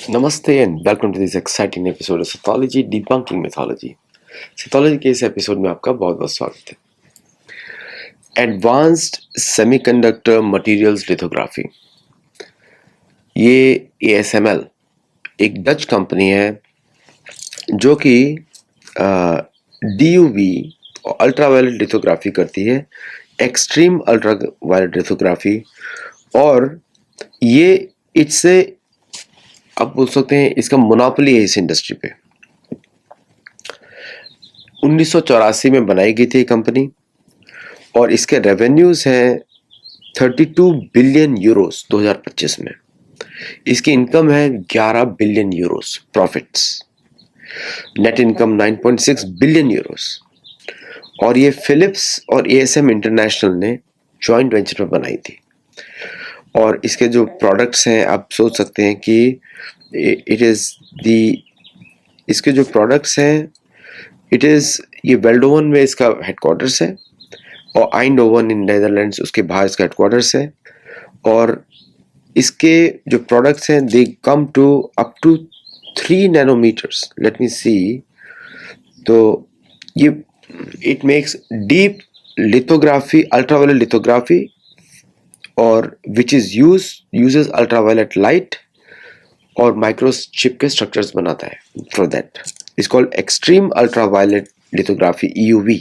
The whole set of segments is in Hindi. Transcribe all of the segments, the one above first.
Namaste and welcome to this exciting episode of Cythology Debunking Mythology. Cythology के इस एपिसोड में आपका बहुत बहुत स्वागत है। एडवांस्ड सेमीकंडक्टर मटेरियल्स लिथोग्राफी, ये ASML एक डच कंपनी है जो कि DUV और अल्ट्रावायलेट लिथोग्राफी करती है, एक्सट्रीम अल्ट्रावायलेट लिथोग्राफी। और ये इससे आप बोल सकते हैं इसका मोनोपोली है इस इंडस्ट्री पे। 1984 में बनाई गई थी कंपनी और इसके रेवेन्यूज हैं 32 बिलियन यूरोस 2025 में। इसकी इनकम है 11 billion Euros profits, net income 9.6 billion Euros. और ये फिलिप्स और ASM इंटरनेशनल ने जॉइंट वेंचर में बनाई थी। और इसके जो प्रोडक्ट्स हैं आप सोच सकते हैं कि इसके जो प्रोडक्ट्स हैं ये वेल्डोवन में इसका हेडक्वार्टर्स है और आइंडोवन इन नेदरलैंड्स उसके बाहर इसका हेडक्वार्टर्स है। और इसके जो प्रोडक्ट्स हैं they come to up to 3 nanometres. Let me see. तो ये it makes deep lithography, ultraviolet lithography, और which is uses ultraviolet light और माइक्रोचिप के स्ट्रक्चर्स बनाता है। For that is called extreme ultraviolet lithography EUV।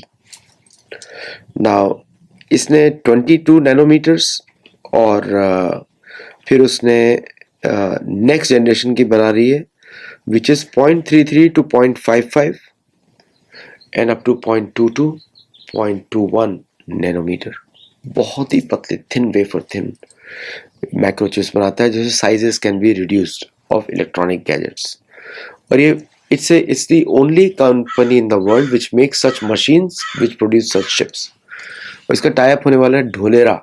Now इसने 22 नैनोमीटर्स और फिर उसने नेक्स्ट जनरेशन की बना रही है which is 0.33 to 0.55 and up to 0.22 0.21 nanometre. बहुत ही पतले थिन वेफर थिन माइक्रोचिप्स बनाता है जिससे sizes can be reduced of electronic gadgets. और ये it's the only company in the world which makes such machines which produce such chips। और इसका टाई अप होने वाला है ढोलेरा,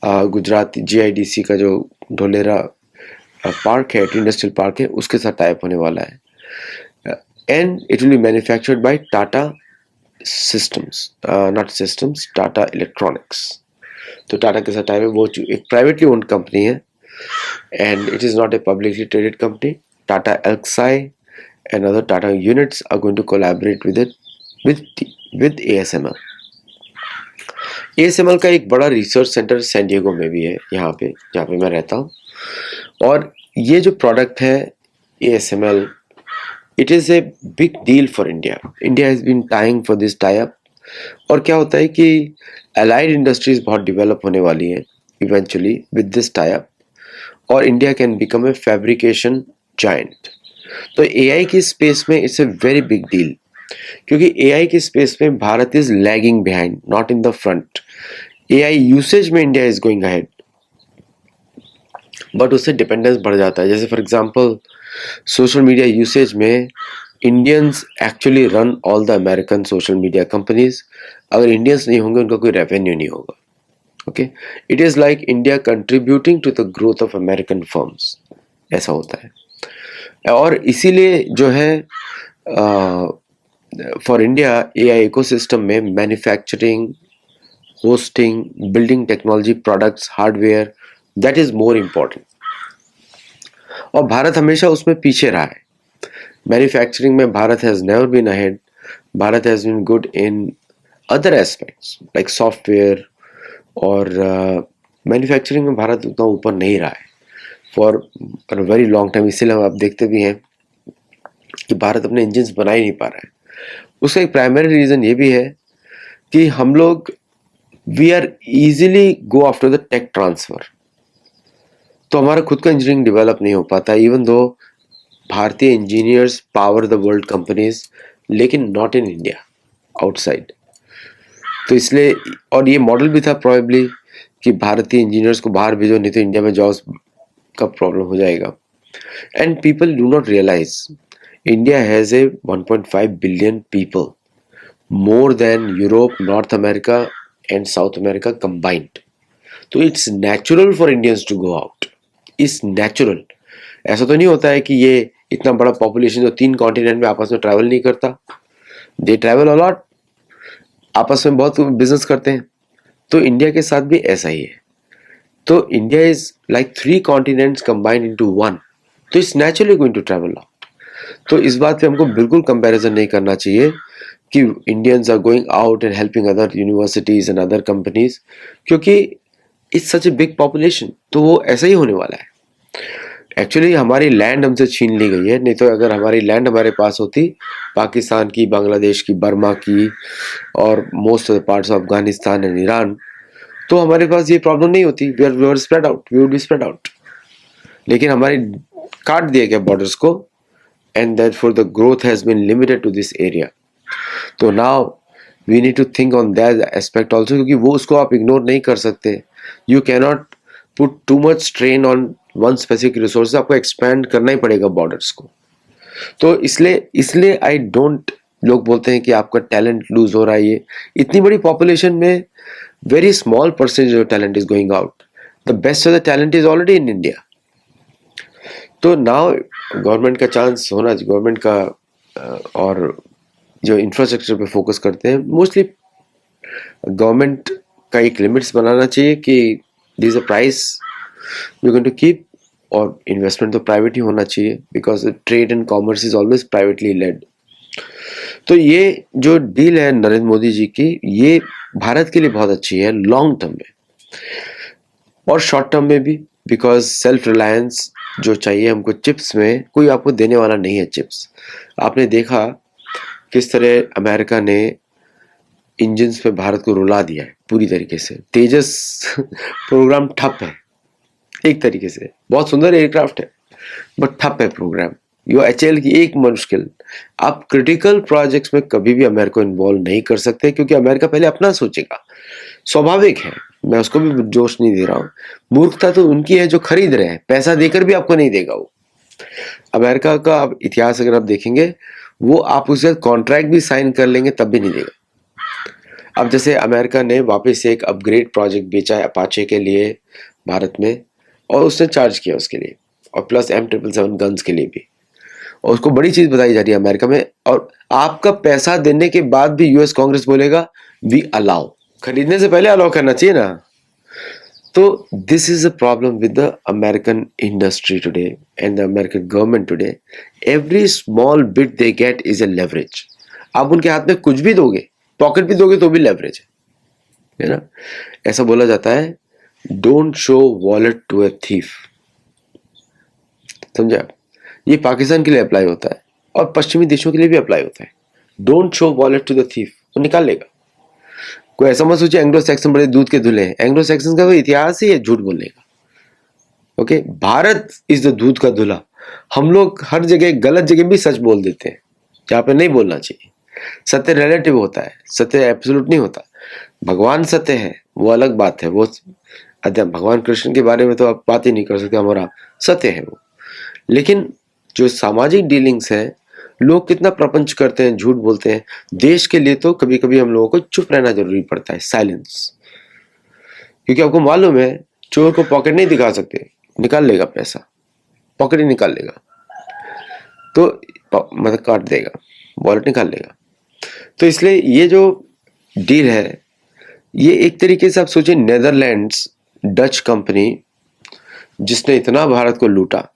गुजरात GIDC का जो ढोलेरा पार्क है, इंडस्ट्रियल पार्क है, उसके साथ टाई अप होने वाला है। And it will be manufactured by Tata systems, not systems, Tata electronics. तो टाटा के साथ टाई अप, वो एक प्राइवेटली ओन्ड कंपनी है and it is not a publicly traded company. Tata Elxsi and other Tata units are going to collaborate with with ASML। ASML का एक बड़ा रिसर्च सेंटर सैन डिएगो में भी है, यहाँ पे जहाँ पे मैं रहता हूँ। और ये जो प्रोडक्ट है ASML, it is a big deal for India. India has been tying for this tie up. और क्या होता है कि अलाइड इंडस्ट्रीज बहुत डेवलप होने वाली हैं eventually with this tie up, और India can become a fabrication giant. तो AI की स्पेस में it's a very big deal, क्योंकि AI की स्पेस में Bharat is lagging behind, not in the front. AI usage में India is going ahead, but उससे डिपेंडेंस बढ़ जाता है। जैसे for example social media usage में Indians actually run all the American social media companies. अगर इंडियंस नहीं होंगे उनका कोई रेवेन्यू नहीं होगा। Okay, it is like India contributing to the growth of American firms, ऐसा होता है। और इसीलिए जो है फॉर इंडिया AI इकोसिस्टम में manufacturing, hosting, building technology, products, hardware, that is more important. और भारत हमेशा उसमें पीछे रहा है। मैन्युफैक्चरिंग में Bharat has never been ahead. Bharat has been good in other aspects like software, और मैन्युफैक्चरिंग में भारत उतना ऊपर नहीं रहा है for a very long time. इसीलिए आप देखते भी हैं कि भारत अपने इंजन्स बना ही नहीं पा रहा है। उसका एक प्राइमरी रीज़न ये भी है कि हम लोग we are easily go after the tech transfer. तो हमारा खुद का इंजीनियरिंग डेवलप नहीं हो पाता, इवन दो भारतीय engineers power the world companies, लेकिन नॉट इन इंडिया, आउटसाइड। तो इसलिए, और ये मॉडल भी था प्रोबेबली कि भारतीय इंजीनियर्स को बाहर भेजो, नहीं तो इंडिया में जॉब्स का प्रॉब्लम हो जाएगा। And people do not realise India has a 1.5 billion people, more than Europe, North America and South America combined। तो it's natural for Indians to go out। It's natural। ऐसा तो नहीं होता है कि ये इतना बड़ा पॉपुलेशन जो 3 कॉन्टिनेंट में आपस में ट्रैवल नहीं करता। They travel a lot, आपस में बहुत बिजनेस करते हैं। तो इंडिया के साथ भी ऐसा ही है। तो India is like 3 continents combined into 1। तो it's naturally going to travel out. तो इस बात पे हमको बिल्कुल कंपैरिजन नहीं करना चाहिए कि Indians are going out and helping other universities and other companies, क्योंकि it's such a big population, तो वो ऐसा ही होने वाला है। एक्चुअली हमारी लैंड हमसे छीन ली गई है, नहीं तो अगर हमारी लैंड हमारे पास होती, पाकिस्तान की, बांग्लादेश की, बर्मा की और most of the parts of Afghanistan and Iran, तो हमारे पास ये प्रॉब्लम नहीं होती। We are spread out, we would be spread out. लेकिन हमारे काट दिए गए बॉर्डर्स को, and therefore the growth has been limited to this area. तो now we need to think on that aspect also, क्योंकि वो उसको आप इग्नोर नहीं कर सकते। You cannot put too much strain on one specific resource, आपको एक्सपैंड करना ही पड़ेगा बॉर्डर्स को। तो इसलिए आई डोंट, लोग बोलते हैं कि आपका टैलेंट लूज हो रहा है, ये इतनी बड़ी पॉपुलेशन में very small percentage of talent is going out. The best of the talent is already in India. तो नाउ गवर्नमेंट का चांस होना, गवर्नमेंट का और जो इंफ्रास्ट्रक्चर पे फोकस करते हैं, मोस्टली गवर्नमेंट का एक लिमिट्स बनाना चाहिए कि this a price you going to keep, और इन्वेस्टमेंट तो प्राइवेट ही होना चाहिए, because trade and commerce is always privately led. तो ये जो डील है नरेंद्र मोदी जी की, ये भारत के लिए बहुत अच्छी है लॉन्ग टर्म में और शॉर्ट टर्म में भी, बिकॉज सेल्फ रिलायंस जो चाहिए हमको चिप्स में, कोई आपको देने वाला नहीं है चिप्स। आपने देखा किस तरह अमेरिका ने इंजन्स पे भारत को रुला दिया है पूरी तरीके से। तेजस प्रोग्राम ठप है एक तरीके से, बहुत सुंदर एयरक्राफ्ट है बट ठप है प्रोग्राम। यो HAL की एक मुश्किल, आप क्रिटिकल प्रोजेक्ट्स में कभी भी अमेरिका को इन्वॉल्व नहीं कर सकते, क्योंकि अमेरिका पहले अपना सोचेगा। स्वाभाविक है, मैं उसको भी जोश नहीं दे रहा हूँ। मूर्खता तो उनकी है जो खरीद रहे हैं, पैसा देकर भी आपको नहीं देगा वो। अमेरिका का आप इतिहास अगर आप देखेंगे, वो आप उसके साथ कॉन्ट्रैक्ट भी साइन कर लेंगे तब भी नहीं देगा। अब जैसे अमेरिका ने वापस से एक अपग्रेड प्रोजेक्ट बेचा है अपाचे के लिए भारत में, और उसने चार्ज किया उसके लिए, और प्लस M777 गन्स के लिए भी, और उसको बड़ी चीज बताई जा रही है अमेरिका में। और आपका पैसा देने के बाद भी यूएस कांग्रेस बोलेगा वी अलाउ, खरीदने से पहले अलाउ करना चाहिए ना। तो this is a problem with the American industry today and the American government today. Every small bit they get is a leverage. आप उनके हाथ में कुछ भी दोगे, पॉकेट भी दोगे, तो भी लेवरेज है ना। ऐसा बोला जाता है, don't show wallet to a thief. समझे आप? ये पाकिस्तान के लिए अप्लाई होता है और पश्चिमी देशों के लिए भी अप्लाई होता है। Don't show wallet to the thief, वो निकाल लेगा। कोई ऐसा मत सोचिए एंग्लो सैक्सन बड़े दूध के धुले हैं। एंग्लो सैक्सन का तो इतिहास ही है झूठ बोलने का। ओके, भारत इज द दूध का धुला। हम लोग हर जगह, गलत जगह भी सच बोल देते हैं जहां पे नहीं बोलना चाहिए। सत्य रिलेटिव होता है, सत्य एब्सोल्यूट नहीं होता। भगवान सत्य है, वो अलग बात है। वो भगवान कृष्ण के बारे में तो आप बात ही नहीं कर सकते, हमारा सत्य है वो। लेकिन जो सामाजिक डीलिंग्स है, लोग कितना प्रपंच करते हैं, झूठ बोलते हैं। देश के लिए तो कभी कभी हम लोगों को चुप रहना जरूरी पड़ता है, साइलेंस। क्योंकि आपको मालूम है चोर को पॉकेट नहीं दिखा सकते, निकाल लेगा पैसा, पॉकेट ही निकाल लेगा, तो मतलब काट देगा, वॉलेट निकाल लेगा। तो इसलिए ये जो डील है, ये एक तरीके से आप सोचिए, नेदरलैंड्स डच कंपनी जिसने इतना भारत को लूटा।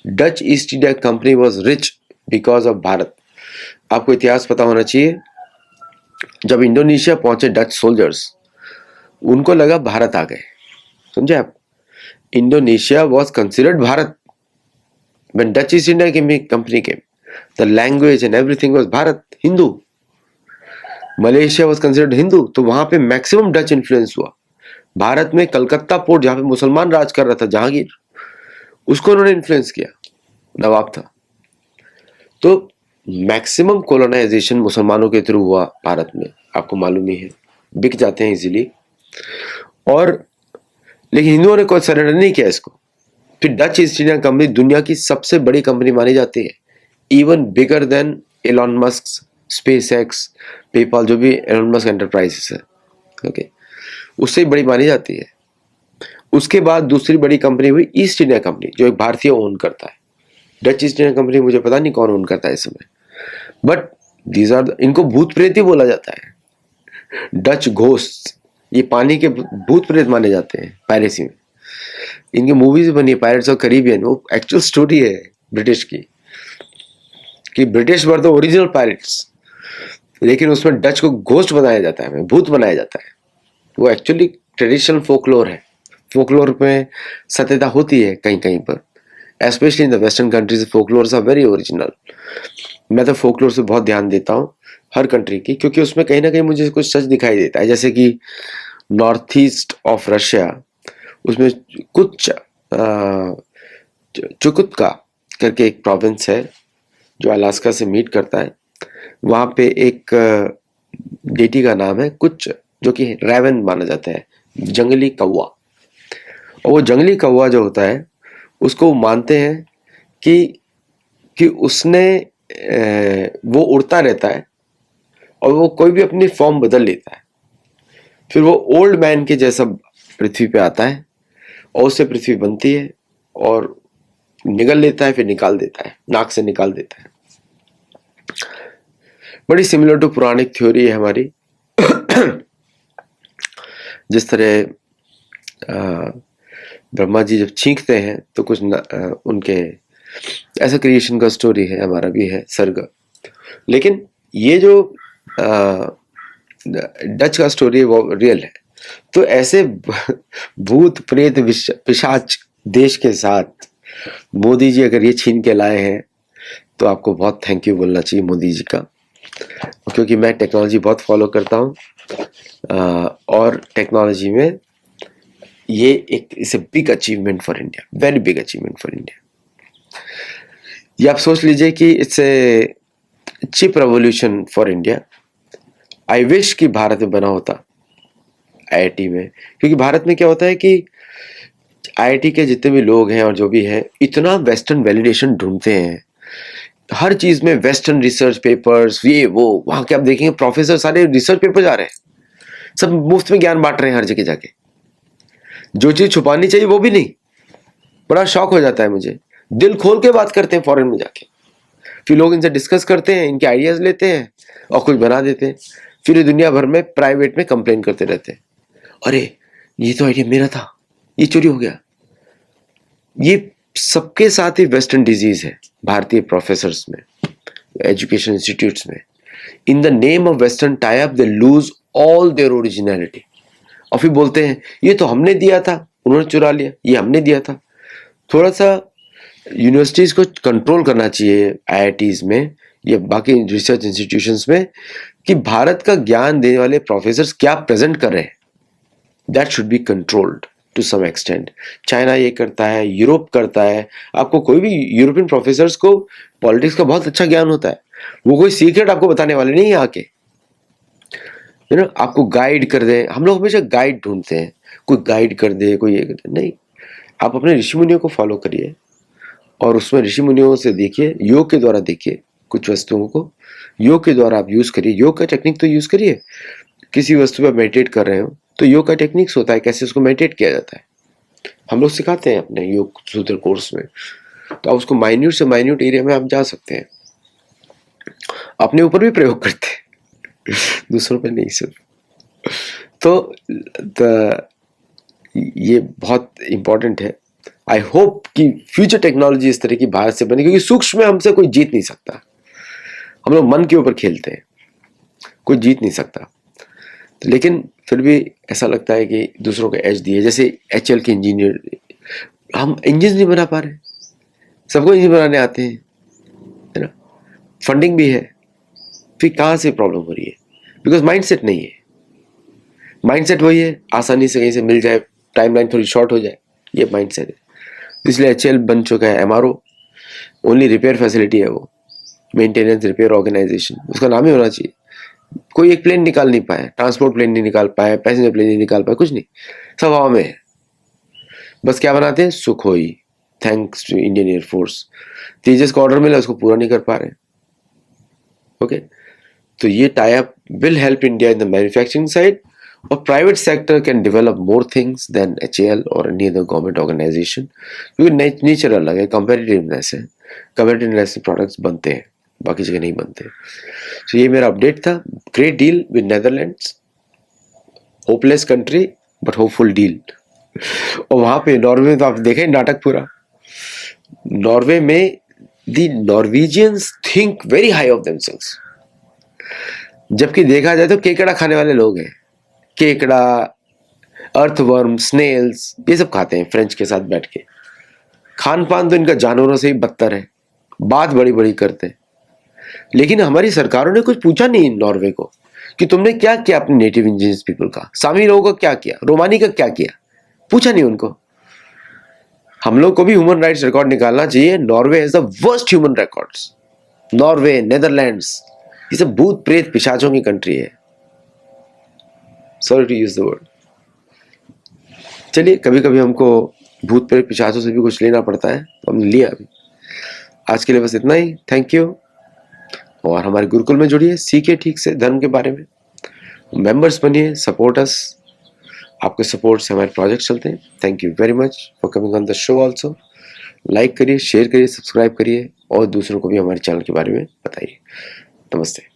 Dutch east India company was rich because of Bharat. आपको इतिहास पता होना चाहिए, जब इंडोनेशिया पहुंचे डच सोल्जर्स, उनको लगा भारत आ गए। समझे आप? Indonesia was considered Bharat when Dutch east India company came. The language and everything was Bharat, Hindu. Malaysia was considered Hindu, तो वहां पे मैक्सिमम डच इन्फ्लुएंस हुआ। भारत में कलकत्ता पोर्ट, जहां पे मुसलमान राज कर रहा था, जहांगीर, उसको उन्होंने इन्फ्लुएंस किया, नवाब था। तो मैक्सिमम कोलोनाइजेशन मुसलमानों के थ्रू हुआ भारत में, आपको मालूम ही है, बिक जाते हैं इजीली। और लेकिन हिंदुओं ने कोई सरेंडर नहीं किया इसको। फिर डच ईस्ट इंडिया कंपनी दुनिया की सबसे बड़ी कंपनी मानी जाती है, even bigger than Elon Musk, SpaceX, PayPal, जो भी एलॉन मस्क एंटरप्राइजेस है, ओके, उससे बड़ी मानी जाती है। उसके बाद दूसरी बड़ी कंपनी हुई ईस्ट इंडिया कंपनी, जो एक भारतीय ओन करता है। डच ईस्ट इंडिया कंपनी मुझे पता नहीं कौन ओन करता है इस समय, बट दीज आर, इनको भूत प्रेत ही बोला जाता है, डच घोस्ट। ये पानी के भूत प्रेत माने जाते हैं पायरेसी में। इनकी मूवीज बनी है, पायरेट्स ऑफ कैरिबियन, वो एक्चुअल स्टोरी है। ब्रिटिश की, कि British were the original pirates, लेकिन उसमें डच को घोस्ट बनाया जाता है, भूत बनाया जाता है। वो एक्चुअली ट्रेडिशनल फोकलोर है। फोकलोर में सत्यता होती है कहीं कहीं पर, especially in the western countries folklores are very original. मैं तो फोकलोर से बहुत ध्यान देता हूँ हर कंट्री की, क्योंकि उसमें कहीं ना कहीं मुझे कुछ सच दिखाई देता है। जैसे कि नॉर्थ ईस्ट ऑफ रशिया, उसमें कुछ चुकुत्का करके एक प्रोविंस है जो अलास्का से मीट करता है। वहाँ पे एक डेटी का नाम है कुछ, जो कि रैवन माना जाता है, जंगली कौवा। और वो जंगली कौवा जो होता है उसको मानते हैं कि उसने वो उड़ता रहता है और वो कोई भी अपनी फॉर्म बदल लेता है, फिर वो ओल्ड मैन के जैसा पृथ्वी पे आता है और उससे पृथ्वी बनती है और निगल लेता है, फिर निकाल देता है, नाक से निकाल देता है। बड़ी सिमिलर टू पुराणिक थ्योरी है हमारी। जिस तरह ब्रह्मा जी जब छींकते हैं तो कुछ उनके ऐसा क्रिएशन का स्टोरी है, हमारा भी है सर्ग। लेकिन ये जो डच का स्टोरी है वो रियल है। तो ऐसे भूत प्रेत पिशाच देश के साथ मोदी जी अगर ये छीन के लाए हैं तो आपको बहुत थैंक यू बोलना चाहिए मोदी जी का, क्योंकि मैं टेक्नोलॉजी बहुत फॉलो करता हूँ और टेक्नोलॉजी में ये एक it's a big achievement for India, very big achievement for India. ये आप सोच लीजिए कि it's a chip revolution for India. I wish कि भारत में बना होता आईआईटी में, क्योंकि भारत में क्या होता है कि आईआईटी के जितने भी लोग हैं और जो भी है इतना वेस्टर्न वैलिडेशन ढूंढते हैं हर चीज में, वेस्टर्न रिसर्च पेपर्स ये वो। वहां के आप देखेंगे प्रोफेसर सारे रिसर्च पेपर जा रहे हैं, सब मुफ्त में ज्ञान बांट रहे हैं हर जगह जाके। जो चीज छुपानी चाहिए वो भी नहीं। बड़ा शौक हो जाता है मुझे, दिल खोल के बात करते हैं फॉरेन में जाके, फिर लोग इनसे डिस्कस करते हैं, इनके आइडियाज लेते हैं और कुछ बना देते हैं, फिर ये दुनिया भर में प्राइवेट में कंप्लेन करते रहते हैं, अरे ये तो आइडिया मेरा था, ये चोरी हो गया। ये सबके साथ ही वेस्टर्न डिजीज है भारतीय प्रोफेसर्स में, एजुकेशन इंस्टीट्यूट्स में। In the name of western tie up they lose all their originality. और फिर बोलते हैं ये तो हमने दिया था, उन्होंने चुरा लिया, ये हमने दिया था। थोड़ा सा यूनिवर्सिटीज को कंट्रोल करना चाहिए, आईआईटीज में या बाकी रिसर्च इंस्टीट्यूशंस में, कि भारत का ज्ञान देने वाले प्रोफेसर्स क्या प्रेजेंट कर रहे हैं। That should be controlled to some extent. China ये करता है, यूरोप करता है। आपको कोई भी यूरोपियन प्रोफेसर्स को पॉलिटिक्स का बहुत अच्छा ज्ञान होता है, वो कोई सीक्रेट आपको बताने वाले नहीं है आके, आपको गाइड कर दे। हम लोग हमेशा गाइड ढूंढते हैं, कोई गाइड कर दे, कोई ये कर दे, नहीं। आप अपने ऋषि मुनियों को फॉलो करिए और उसमें ऋषि मुनियों से देखिए, योग के द्वारा देखिए कुछ वस्तुओं को, योग के द्वारा आप यूज करिए, योग का टेक्निक तो यूज करिए। किसी वस्तु पर मेडिटेट कर रहे हो तो योग का टेक्निक्स होता है, कैसे उसको मेडिटेट किया जाता है, हम लोग सिखाते हैं अपने योग सूत्र कोर्स में। तो आप उसको माइन्यूट से माइन्यूट एरिया में आप जा सकते हैं, अपने ऊपर भी प्रयोग करते हैं दूसरों पे नहीं सिर्फ। तो ये बहुत इंपॉर्टेंट है। आई होप कि फ्यूचर टेक्नोलॉजी इस तरह की भारत से बने, क्योंकि सूक्ष्म में हमसे कोई जीत नहीं सकता। हम लोग मन के ऊपर खेलते हैं, कोई जीत नहीं सकता। तो लेकिन फिर भी ऐसा लगता है कि दूसरों को एज दिए, जैसे एचएल के इंजीनियर, हम इंजन नहीं बना पा रहे, सबको इंजन बनाने आते हैं, है ना, फंडिंग भी है, फिर कहाँ से प्रॉब्लम हो रही है? बिकॉज माइंडसेट नहीं है। माइंडसेट वही है, आसानी से कहीं से मिल जाए, टाइमलाइन थोड़ी शॉर्ट हो जाए, ये माइंडसेट है। इसलिए एचएल बन चुका है एमआरओ, ओनली रिपेयर फैसिलिटी है वो, मेंटेनेंस रिपेयर ऑर्गेनाइजेशन, उसका नाम ही होना चाहिए। कोई एक प्लेन निकाल नहीं पाया, ट्रांसपोर्ट प्लेन नहीं निकाल पाया, पैसेंजर प्लेन नहीं निकाल पाया, कुछ नहीं, सब हवा में है। बस क्या बनाते हैं? Sukhoi, thanks to Indian air force. Tejas का ऑर्डर मिला, उसको पूरा नहीं कर पा रहे। ओके, तो ये tie up will help India in the manufacturing side, और private sector can develop more things than HAL और एनी अदर गवर्नमेंट ऑर्गेनाइजेशन, क्योंकि नेचर अलग है, कंपेटिटिवनेस है, कंपेटिटिवनेस प्रोडक्ट्स बनते हैं, बाकी जगह नहीं बनते। तो ये मेरा अपडेट था। Great deal with Netherlands, hopeless country but hopeful deal. और वहां पे नॉर्वे में तो आप देखें नाटक पूरा, नॉर्वे में the Norwegians think very high of themselves, जबकि देखा जाए तो केकड़ा खाने वाले लोग हैं। केकड़ा, अर्थवर्म, स्नेल्स, ये सब खाते हैं फ्रेंच के साथ बैठ के। खान पान तो इनका जानवरों से ही बदतर है, बात बड़ी बड़ी करते हैं। लेकिन हमारी सरकारों ने कुछ पूछा नहीं नॉर्वे को कि तुमने क्या किया अपने नेटिव इंडिजिनस पीपल का, सामी लोगों का क्या किया, रोमानी का क्या किया, पूछा नहीं उनको। हम लोग को भी ह्यूमन राइट्स रिकॉर्ड निकालना चाहिए। Norway has the worst human records. Norway, Netherlands, ये सब भूत प्रेत पिशाचों की कंट्री है। Sorry to use the word. चलिए, कभी कभी हमको भूत प्रेत पिशाचों से भी कुछ लेना पड़ता है, तो हमने लिया अभी। आज के लिए बस इतना ही। Thank you. और हमारे गुरुकुल में जुड़िए, सीखिए ठीक से धर्म के बारे में, मेंबर्स बनिए, सपोर्ट अस। आपके सपोर्ट से हमारे प्रोजेक्ट चलते हैं। Thank you very much for coming on the show also. Like करिए, शेयर करिए, सब्सक्राइब करिए और दूसरों को भी हमारे चैनल के बारे में बताइए। नमस्ते।